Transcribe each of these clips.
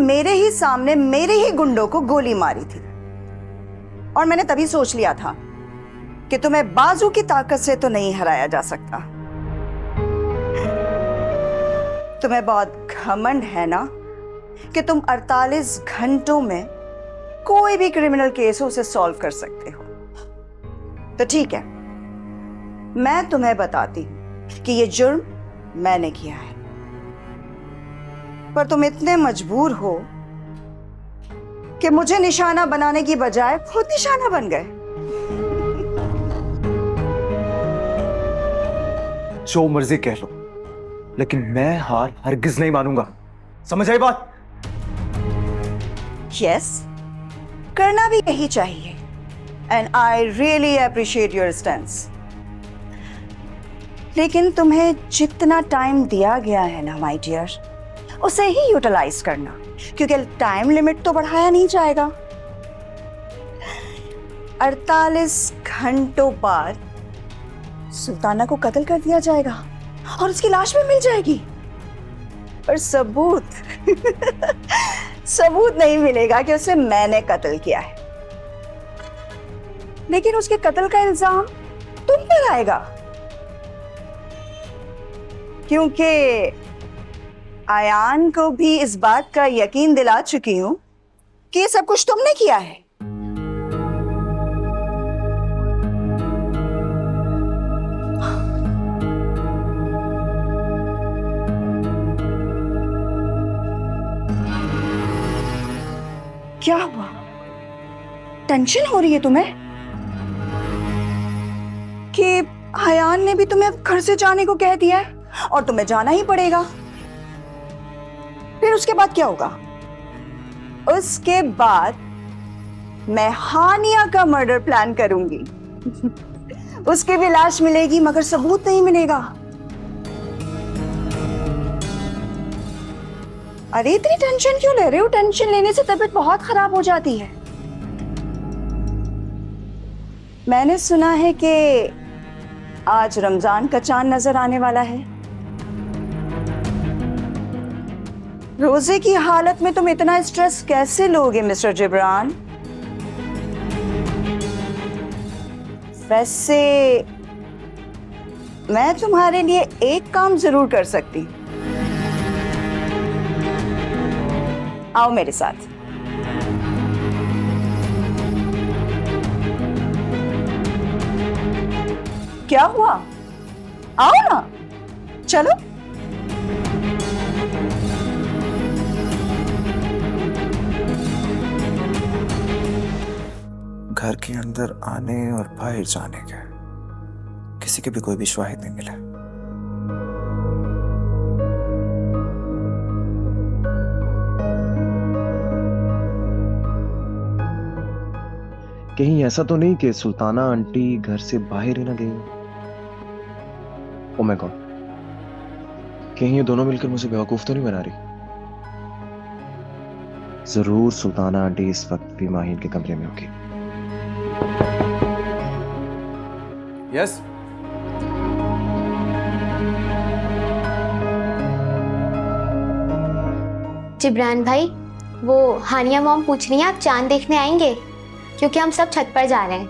मेरे ही सामने मेरे ही गुंडों को गोली मारी थी। और मैंने तभी सोच लिया था कि तुम्हें बाजू की ताकत से तो नहीं हराया जा सकता। तुम्हें बहुत घमंड है ना कि तुम 48 घंटों में कोई भी क्रिमिनल केस उसे सॉल्व कर सकते हो। तो ठीक है, मैं तुम्हें बताती हूं कि ये जुर्म मैंने किया है, पर तुम इतने मजबूर हो कि मुझे निशाना बनाने की बजाय खुद निशाना बन गए। जो मर्जी कह लो, लेकिन मैं हार हरगिज नहीं मानूंगा। समझ आई बात? यस, करना भी यही चाहिए। And I really appreciate your stance. लेकिन तुम्हें जितना टाइम दिया गया है ना माय डियर, उसे ही यूटिलाइज करना, क्योंकि टाइम लिमिट तो बढ़ाया नहीं जाएगा। 48 घंटों बाद सुल्ताना को कत्ल कर दिया जाएगा और उसकी लाश भी मिल जाएगी, पर सबूत सबूत नहीं मिलेगा कि उसे मैंने कत्ल किया है। लेकिन उसके कत्ल का इल्जाम तुम पर आएगा, क्योंकि आयान को भी इस बात का यकीन दिला चुकी हूं कि ये सब कुछ तुमने किया है। क्या हुआ? टेंशन हो रही है तुम्हें कि आयान ने भी तुम्हें घर से जाने को कह दिया है और तुम्हें जाना ही पड़ेगा। फिर उसके बाद क्या होगा? उसके बाद मैं हानिया का मर्डर प्लान करूंगी। उसकी भी लाश मिलेगी मगर सबूत नहीं मिलेगा। अरे इतनी टेंशन क्यों ले रहे हो? टेंशन लेने से तबीयत बहुत खराब हो जाती है। मैंने सुना है कि आज रमजान का चांद नजर आने वाला है। रोजे की हालत में तुम इतना स्ट्रेस कैसे लोगे मिस्टर जिब्रान? वैसे मैं तुम्हारे लिए एक काम जरूर कर सकती। आओ मेरे साथ। क्या हुआ? आओ ना, चलो। घर के अंदर आने और बाहर जाने के किसी के भी कोई भी शवाहिद नहीं मिला। कहीं ऐसा तो नहीं कि सुल्ताना आंटी घर से बाहर ही ना गई हो? ओ माय गॉड, कहीं ये दोनों मिलकर मुझे बेवकूफ तो नहीं बना रही? जरूर सुल्ताना आंटी इस वक्त भी माहिर के कमरे में होगी। यस। जिब्रान भाई, वो हानिया मॉम पूछ रही हैं आप चांद देखने आएंगे, क्योंकि हम सब छत पर जा रहे हैं।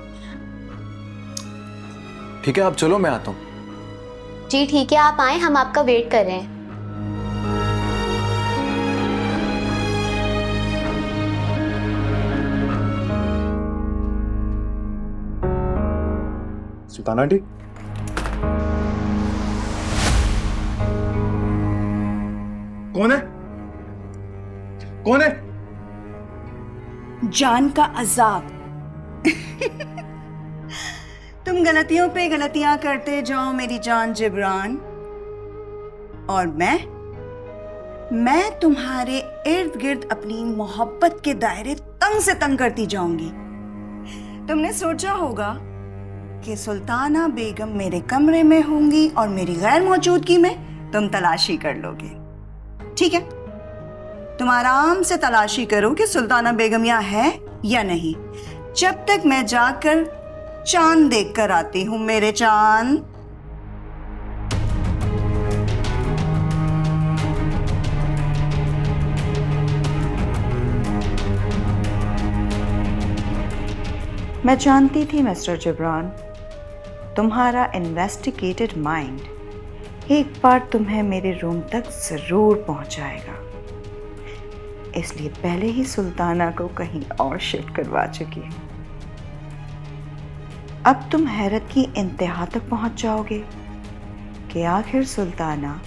ठीक है, आप चलो, मैं आता हूँ। जी ठीक है, आप आए, हम आपका वेट कर रहे हैं। सुल्ताना आंटी, कौन है? कौन है? जान का अजाब। तुम गलतियों पे गलतियां करते जाओ मेरी जान जिब्रान, और मैं तुम्हारे इर्द गिर्द अपनी मोहब्बत के दायरे तंग से तंग करती जाऊंगी। तुमने सोचा होगा कि सुल्ताना बेगम मेरे कमरे में होंगी और मेरी गैर मौजूदगी में तुम तलाशी कर लोगे। ठीक है, तुम आराम से तलाशी करो कि सुल्ताना बेगम यहाँ है या नहीं, जब तक मैं जाकर चांद देख कर आती हूँ। मेरे चांद। मैं जानती थी मिस्टर जिब्रान, तुम्हारा इन्वेस्टिगेटेड माइंड एक बार तुम्हें मेरे रूम तक जरूर पहुंचाएगा, इसलिए पहले ही सुल्ताना को कहीं और शिफ्ट करवा चुकी हूं। अब तुम हैरत की इंतहा तक पहुंच जाओगे कि आखिर सुल्ताना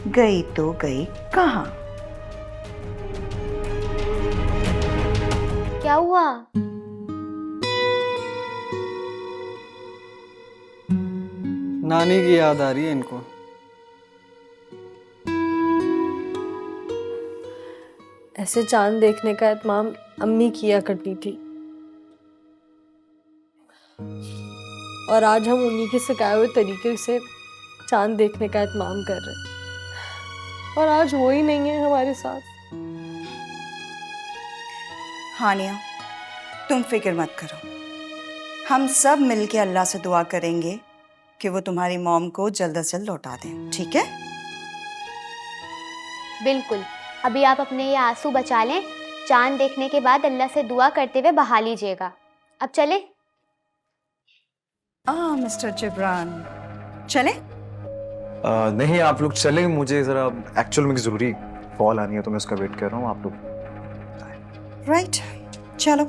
गई तो गई कहां। क्या हुआ? नानी की याद आ रही है इनको। ऐसे चांद देखने का एहतमाम अम्मी किया करती थी और आज हम उन्हीं के सिखाए हुए तरीके से चांद देखने का एहतमाम कर रहे हैं और आज वो ही नहीं है हमारे साथ। हानिया, तुम फिक्र मत करो, हम सब मिलके अल्लाह से दुआ करेंगे कि वो तुम्हारी मॉम को जल्द से जल्द लौटा दें, ठीक है? बिल्कुल। अभी आप अपने ये आंसू बचा लें, चांद देखने के बाद अल्लाह से दुआ करते हुए बहा लीजिएगा। अब चले? मिस्टर जिब्रान, चले? नहीं, आप लोग चलें, मुझे जरा एक्चुअल में जरूरी कॉल आनी है तो मैं उसका वेट कर रहा हूँ। आप लोग राइट, चलो।